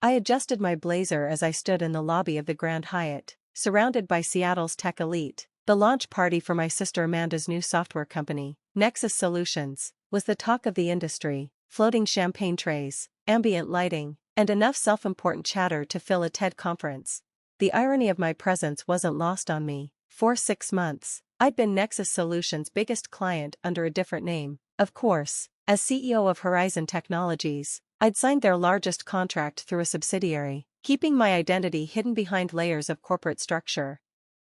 I adjusted my blazer as I stood in the lobby of the Grand Hyatt, surrounded by Seattle's tech elite. The launch party for my sister Amanda's new software company, Nexus Solutions, was the talk of the industry. Floating champagne trays, ambient lighting, and enough self-important chatter to fill a TED conference. The irony of my presence wasn't lost on me. For 6 months, I'd been Nexus Solutions' biggest client under a different name. Of course, as CEO of Horizon Technologies, I'd signed their largest contract through a subsidiary, keeping my identity hidden behind layers of corporate structure.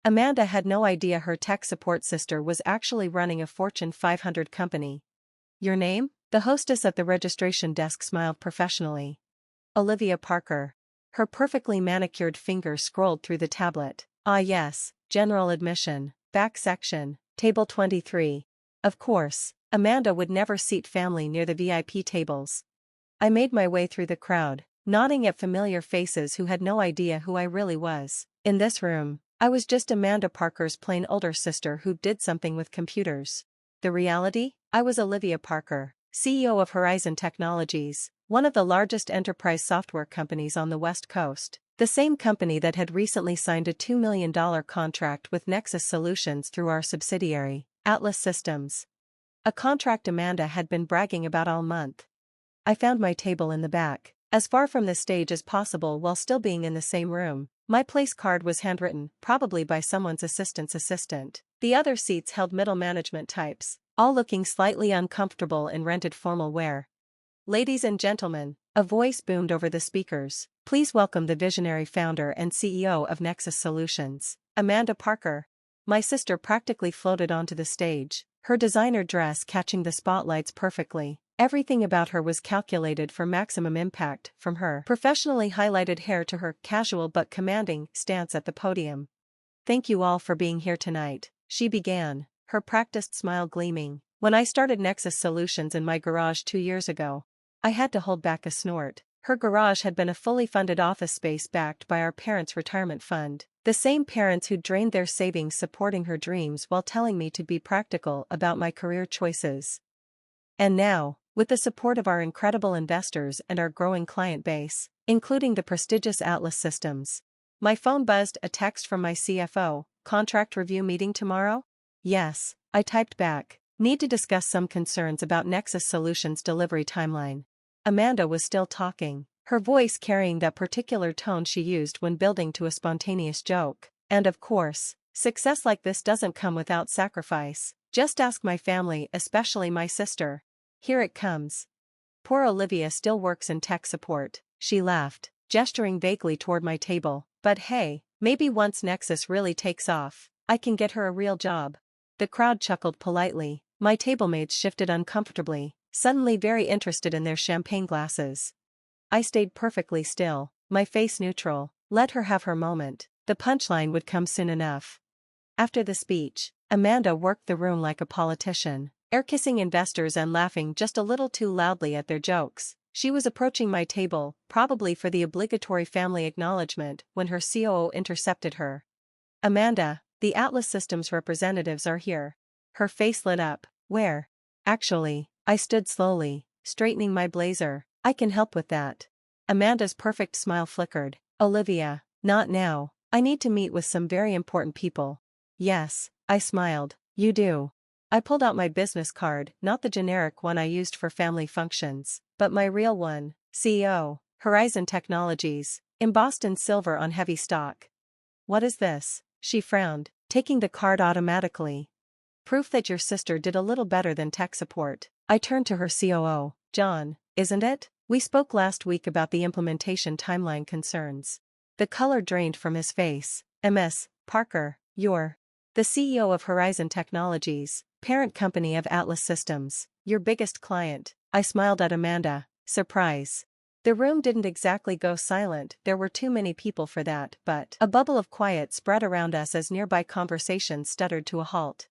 Amanda had no idea her tech support sister was actually running a Fortune 500 company. Your name? The hostess at the registration desk smiled professionally. Olivia Parker. Her perfectly manicured fingers scrolled through the tablet. Ah yes, general admission, back section, table 23. Of course, Amanda would never seat family near the VIP tables. I made my way through the crowd, nodding at familiar faces who had no idea who I really was. In this room, I was just Amanda Parker's plain older sister who did something with computers. The reality? I was Olivia Parker, CEO of Horizon Technologies, one of the largest enterprise software companies on the West Coast. The same company that had recently signed a $2 million contract with Nexus Solutions through our subsidiary, Atlas Systems. A contract Amanda had been bragging about all month. I found my table in the back, as far from the stage as possible while still being in the same room. My place card was handwritten, probably by someone's assistant's assistant. The other seats held middle management types, all looking slightly uncomfortable in rented formal wear. Ladies and gentlemen, a voice boomed over the speakers. Please welcome the visionary founder and CEO of Nexus Solutions, Amanda Parker. My sister practically floated onto the stage, her designer dress catching the spotlights perfectly. Everything about her was calculated for maximum impact, from her professionally highlighted hair to her casual but commanding stance at the podium. Thank you all for being here tonight, she began, her practiced smile gleaming. When I started Nexus Solutions in my garage 2 years ago, I had to hold back a snort. Her garage had been a fully funded office space backed by our parents' retirement fund, the same parents who drained their savings supporting her dreams while telling me to be practical about my career choices. And now, with the support of our incredible investors and our growing client base, including the prestigious Atlas Systems, my phone buzzed a text from my CFO, contract review meeting tomorrow? Yes, I typed back, need to discuss some concerns about Nexus Solutions delivery timeline. Amanda was still talking, her voice carrying that particular tone she used when building to a spontaneous joke. And of course, success like this doesn't come without sacrifice. Just ask my family, especially my sister. Here it comes. Poor Olivia still works in tech support, she laughed, gesturing vaguely toward my table. But hey, maybe once Nexus really takes off, I can get her a real job. The crowd chuckled politely. My tablemates shifted uncomfortably, suddenly very interested in their champagne glasses. I stayed perfectly still, my face neutral. Let her have her moment. The punchline would come soon enough. After the speech, Amanda worked the room like a politician, air-kissing investors and laughing just a little too loudly at their jokes. She was approaching my table, probably for the obligatory family acknowledgement, when her COO intercepted her. Amanda, the Atlas Systems representatives are here. Her face lit up. Where? Actually, I stood slowly, straightening my blazer. I can help with that. Amanda's perfect smile flickered. Olivia, not now. I need to meet with some very important people. Yes, I smiled. You do. I pulled out my business card, not the generic one I used for family functions, but my real one, CEO, Horizon Technologies, embossed in silver on heavy stock. What is this? She frowned, taking the card automatically. Proof that your sister did a little better than tech support. I turned to her COO, John, isn't it? We spoke last week about the implementation timeline concerns. The color drained from his face. Ms. Parker, you're the CEO of Horizon Technologies, parent company of Atlas Systems, your biggest client. I smiled at Amanda, surprise. The room didn't exactly go silent, there were too many people for that, but a bubble of quiet spread around us as nearby conversations stuttered to a halt.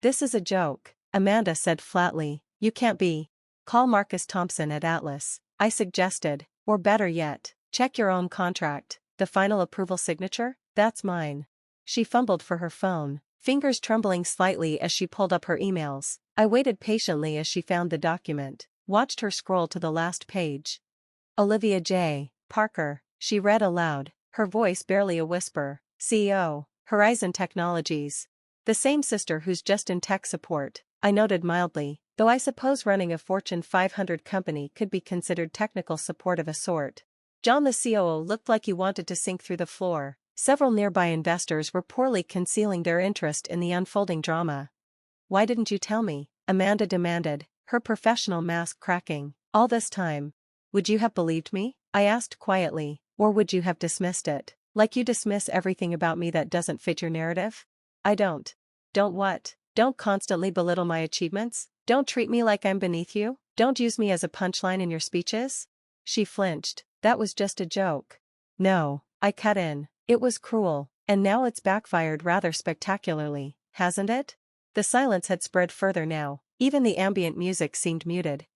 This is a joke, Amanda said flatly. You can't be. Call Marcus Thompson at Atlas, I suggested, or better yet, check your own contract. The final approval signature? That's mine. She fumbled for her phone, fingers trembling slightly as she pulled up her emails. I waited patiently as she found the document, watched her scroll to the last page. Olivia J. Parker, she read aloud, her voice barely a whisper. CEO, Horizon Technologies. The same sister who's just in tech support, I noted mildly, though I suppose running a Fortune 500 company could be considered technical support of a sort. John the COO looked like he wanted to sink through the floor. Several nearby investors were poorly concealing their interest in the unfolding drama. Why didn't you tell me? Amanda demanded, her professional mask cracking. All this time. Would you have believed me? I asked quietly, or would you have dismissed it? Like you dismiss everything about me that doesn't fit your narrative? I don't. Don't what? Don't constantly belittle my achievements? Don't treat me like I'm beneath you? Don't use me as a punchline in your speeches? She flinched. That was just a joke. No, I cut in. It was cruel, and now it's backfired rather spectacularly, hasn't it? The silence had spread further now, even the ambient music seemed muted.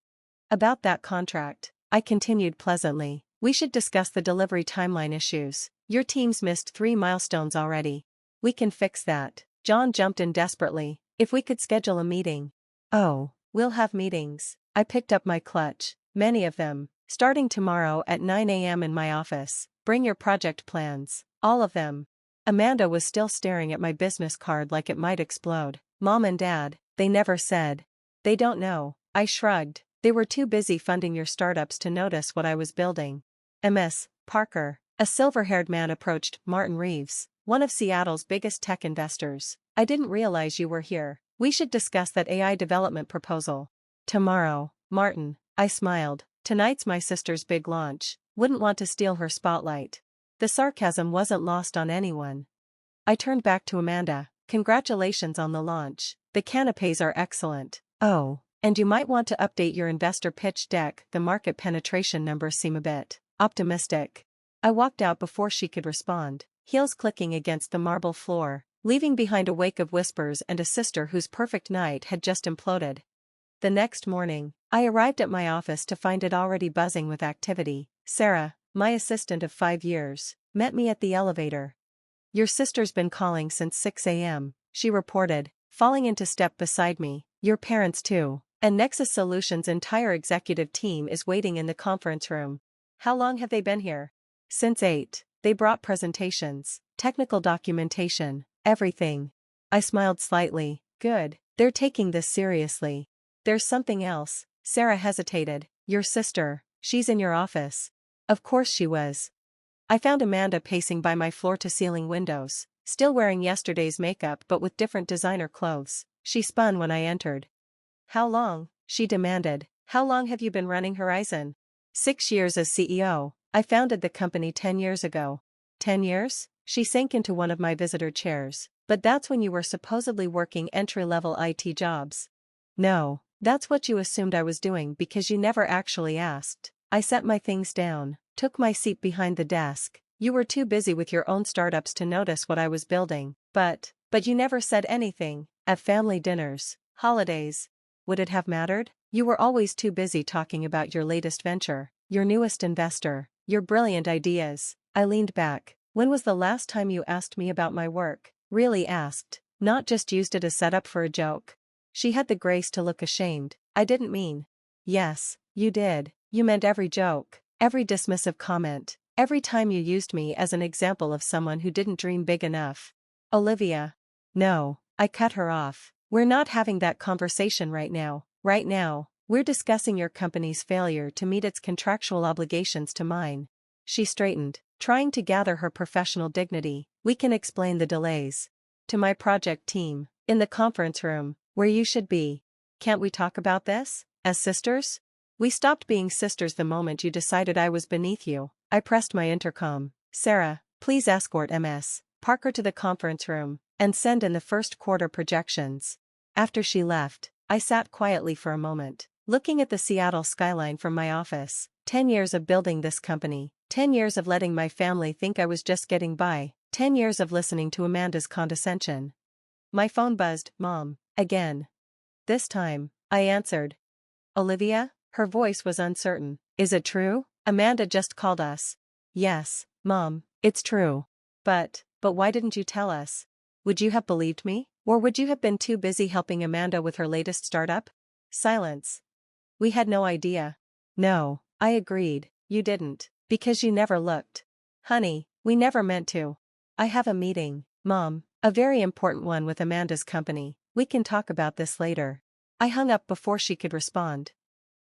About that contract, I continued pleasantly, we should discuss the delivery timeline issues. Your team's missed 3 milestones already. We can fix that. John jumped in desperately. If we could schedule a meeting. Oh, we'll have meetings. I picked up my clutch. Many of them. Starting tomorrow at 9 a.m. in my office. Bring your project plans. All of them. Amanda was still staring at my business card like it might explode. Mom and Dad, they never said. They don't know. I shrugged. They were too busy funding your startups to notice what I was building. Ms. Parker, a silver-haired man approached. Martin Reeves, one of Seattle's biggest tech investors. I didn't realize you were here. We should discuss that AI development proposal. Tomorrow, Martin, I smiled. Tonight's my sister's big launch. Wouldn't want to steal her spotlight. The sarcasm wasn't lost on anyone. I turned back to Amanda. Congratulations on the launch. The canapés are excellent. Oh, and you might want to update your investor pitch deck. The market penetration numbers seem a bit optimistic. I walked out before she could respond, heels clicking against the marble floor, leaving behind a wake of whispers and a sister whose perfect night had just imploded. The next morning, I arrived at my office to find it already buzzing with activity. Sarah, my assistant of 5 years, met me at the elevator. Your sister's been calling since 6 a.m., she reported, falling into step beside me. Your parents too, and Nexus Solutions' entire executive team is waiting in the conference room. How long have they been here? Since 8. They brought presentations, technical documentation, everything. I smiled slightly. Good, they're taking this seriously. There's something else. Sarah hesitated. Your sister, she's in your office. Of course she was. I found Amanda pacing by my floor-to-ceiling windows, still wearing yesterday's makeup but with different designer clothes. She spun when I entered. How long? She demanded. How long have you been running Horizon? 6 years as CEO. I founded the company 10 years ago. 10 years? She sank into one of my visitor chairs. But that's when you were supposedly working entry-level IT jobs. No, that's what you assumed I was doing because you never actually asked. I set my things down, took my seat behind the desk. You were too busy with your own startups to notice what I was building. But you never said anything. At family dinners, holidays. Would it have mattered? You were always too busy talking about your latest venture, your newest investor, your brilliant ideas. I leaned back. When was the last time you asked me about my work? Really asked, not just used it as setup for a joke. She had the grace to look ashamed. I didn't mean. Yes, you did. You meant every joke, every dismissive comment, every time you used me as an example of someone who didn't dream big enough. Olivia. No, I cut her off. We're not having that conversation right now. Right now, we're discussing your company's failure to meet its contractual obligations to mine. She straightened, trying to gather her professional dignity. We can explain the delays. To my project team, in the conference room, where you should be. Can't we talk about this? As sisters? We stopped being sisters the moment you decided I was beneath you. I pressed my intercom. Sarah, please escort Ms. Parker to the conference room, and send in the first quarter projections. After she left, I sat quietly for a moment, looking at the Seattle skyline from my office. 10 years of building this company, 10 years of letting my family think I was just getting by, 10 years of listening to Amanda's condescension. My phone buzzed. Mom, again. This time, I answered. Olivia? Her voice was uncertain. Is it true? Amanda just called us. Yes, Mom, it's true. But why didn't you tell us? Would you have believed me? Or would you have been too busy helping Amanda with her latest startup? Silence. We had no idea. No, I agreed. You didn't. Because you never looked. Honey, we never meant to. I have a meeting, Mom, a very important one with Amanda's company. We can talk about this later. I hung up before she could respond.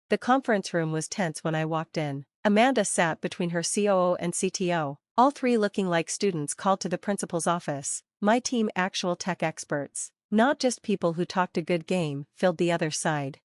The conference room was tense when I walked in. Amanda sat between her COO and CTO, all three looking like students called to the principal's office. My team, actual tech experts, not just people who talked a good game, filled the other side.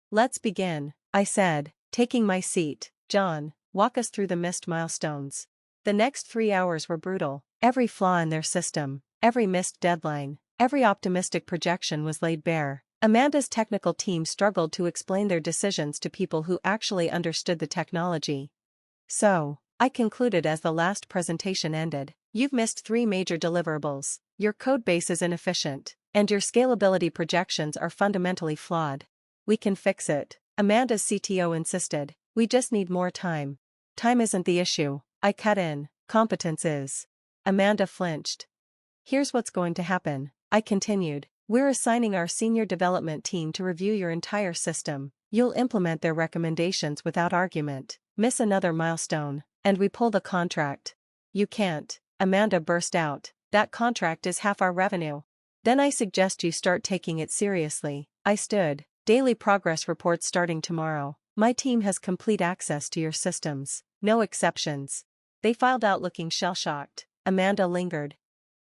Let's begin, I said, taking my seat. John, walk us through the missed milestones. The next 3 hours were brutal. Every flaw in their system, every missed deadline, every optimistic projection was laid bare. Amanda's technical team struggled to explain their decisions to people who actually understood the technology. So, I concluded as the last presentation ended, you've missed 3 major deliverables, your codebase is inefficient, and your scalability projections are fundamentally flawed. We can fix it, Amanda's CTO insisted, we just need more time. Time isn't the issue, I cut in, competence is. Amanda flinched. Here's what's going to happen, I continued. We're assigning our senior development team to review your entire system. You'll implement their recommendations without argument, miss another milestone, and we pull the contract. You can't, Amanda burst out, that contract is half our revenue. Then I suggest you start taking it seriously. I stood, daily progress reports starting tomorrow. My team has complete access to your systems, no exceptions. They filed out looking shell-shocked. Amanda lingered.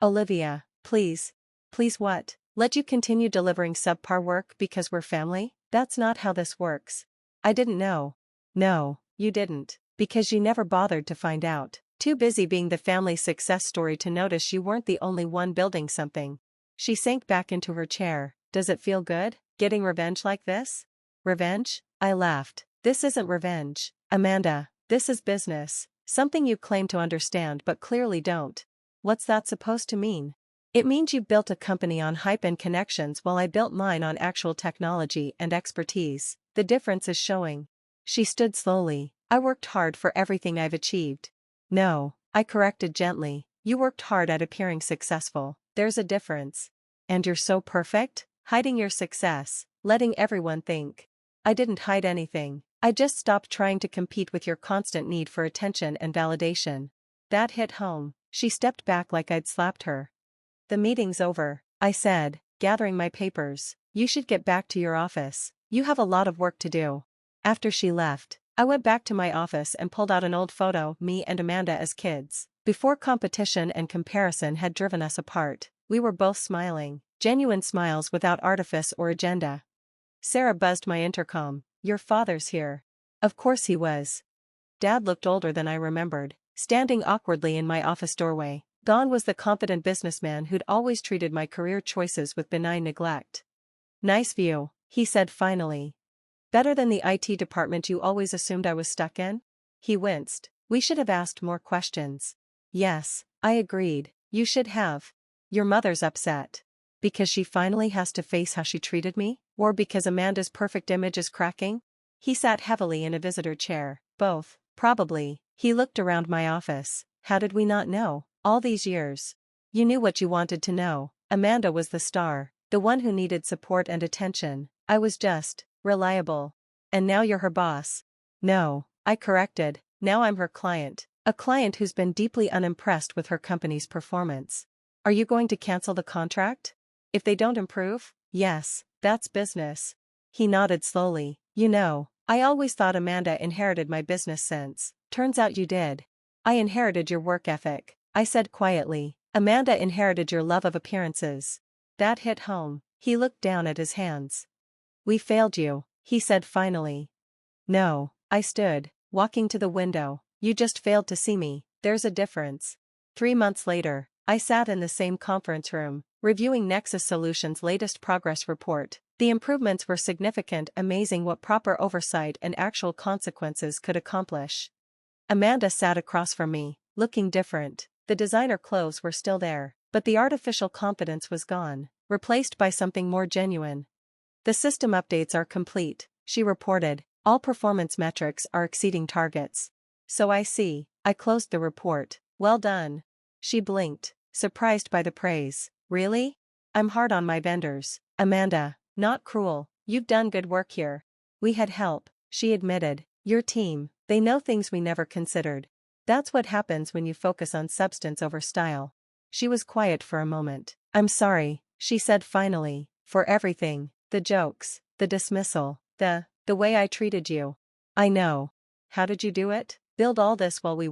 Olivia, please. Please what? Let you continue delivering subpar work because we're family? That's not how this works. I didn't know. No, you didn't, because you never bothered to find out. Too busy being the family success story to notice you weren't the only one building something. She sank back into her chair. Does it feel good, getting revenge like this? Revenge? I laughed. This isn't revenge, Amanda. This is business. Something you claim to understand but clearly don't. What's that supposed to mean? It means you built a company on hype and connections while I built mine on actual technology and expertise. The difference is showing. She stood slowly. I worked hard for everything I've achieved. No, I corrected gently. You worked hard at appearing successful. There's a difference. And you're so perfect? Hiding your success, letting everyone think. I didn't hide anything. I just stopped trying to compete with your constant need for attention and validation. That hit home. She stepped back like I'd slapped her. The meeting's over, I said, gathering my papers. You should get back to your office. You have a lot of work to do. After she left, I went back to my office and pulled out an old photo, me and Amanda as kids. Before competition and comparison had driven us apart, we were both smiling, genuine smiles without artifice or agenda. Sarah buzzed my intercom. Your father's here. Of course he was. Dad looked older than I remembered, standing awkwardly in my office doorway. Gone was the confident businessman who'd always treated my career choices with benign neglect. Nice view, he said finally. Better than the IT department you always assumed I was stuck in? He winced. We should have asked more questions. Yes, I agreed. You should have. Your mother's upset. Because she finally has to face how she treated me? Or because Amanda's perfect image is cracking? He sat heavily in a visitor chair. Both, probably. He looked around my office. How did we not know? All these years. You knew what you wanted to know. Amanda was the star, the one who needed support and attention. I was just, reliable. And now you're her boss. No, I corrected. Now I'm her client. A client who's been deeply unimpressed with her company's performance. Are you going to cancel the contract? If they don't improve? Yes, that's business. He nodded slowly. You know, I always thought Amanda inherited my business sense. Turns out you did. I inherited your work ethic, I said quietly. Amanda inherited your love of appearances. That hit home. He looked down at his hands. We failed you, he said finally. No, I stood, walking to the window. You just failed to see me. There's a difference. 3 months later, I sat in the same conference room, reviewing Nexus Solutions' latest progress report. The improvements were significant, amazing what proper oversight and actual consequences could accomplish. Amanda sat across from me, looking different. The designer clothes were still there, but the artificial confidence was gone, replaced by something more genuine. The system updates are complete, she reported. All performance metrics are exceeding targets. So I see. I closed the report. Well done. She blinked, surprised by the praise. Really? I'm hard on my vendors. Amanda, not cruel. You've done good work here. We had help, she admitted. Your team, they know things we never considered. That's what happens when you focus on substance over style. She was quiet for a moment. I'm sorry, she said finally, for everything, the jokes, the dismissal, the way I treated you. I know. How did you do it? Build all this while you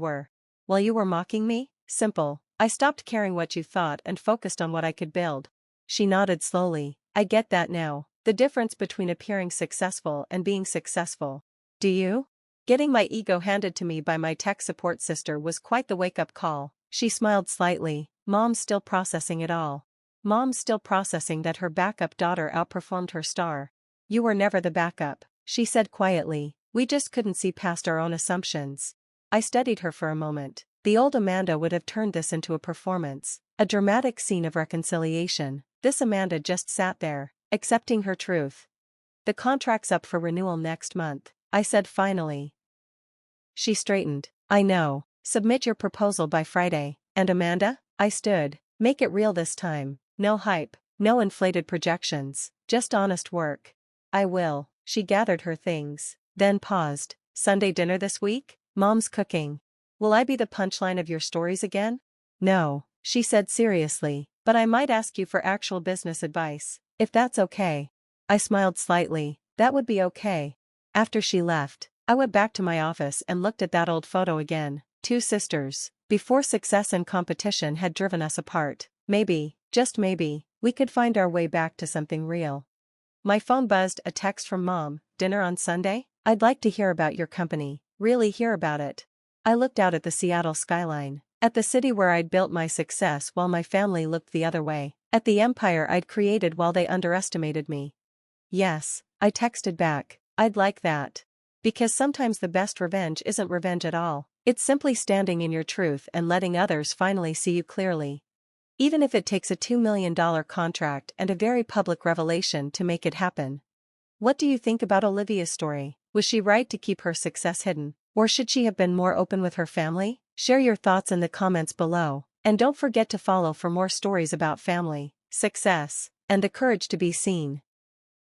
were mocking me? Simple. I stopped caring what you thought and focused on what I could build. She nodded slowly. I get that now. The difference between appearing successful and being successful. Do you? Getting my ego handed to me by my tech support sister was quite the wake-up call. She smiled slightly. Mom's still processing it all. Mom's still processing that her backup daughter outperformed her star. You were never the backup, she said quietly. We just couldn't see past our own assumptions. I studied her for a moment. The old Amanda would have turned this into a performance, a dramatic scene of reconciliation. This Amanda just sat there, accepting her truth. The contract's up for renewal next month, I said finally. She straightened. I know. Submit your proposal by Friday. And Amanda? I stood. Make it real this time. No hype, no inflated projections, just honest work. I will. She gathered her things, then paused. Sunday dinner this week? Mom's cooking. Will I be the punchline of your stories again? No, she said seriously, but I might ask you for actual business advice, if that's okay. I smiled slightly. That would be okay. After she left, I went back to my office and looked at that old photo again. Two sisters, before success and competition had driven us apart. Maybe, just maybe, we could find our way back to something real. My phone buzzed. A text from Mom. Dinner on Sunday? I'd like to hear about your company, really hear about it. I looked out at the Seattle skyline, at the city where I'd built my success while my family looked the other way, at the empire I'd created while they underestimated me. Yes, I texted back, I'd like that. Because sometimes the best revenge isn't revenge at all, it's simply standing in your truth and letting others finally see you clearly. Even if it takes a $2 million contract and a very public revelation to make it happen. What do you think about Olivia's story? Was she right to keep her success hidden, or should she have been more open with her family? Share your thoughts in the comments below, and don't forget to follow for more stories about family, success, and the courage to be seen.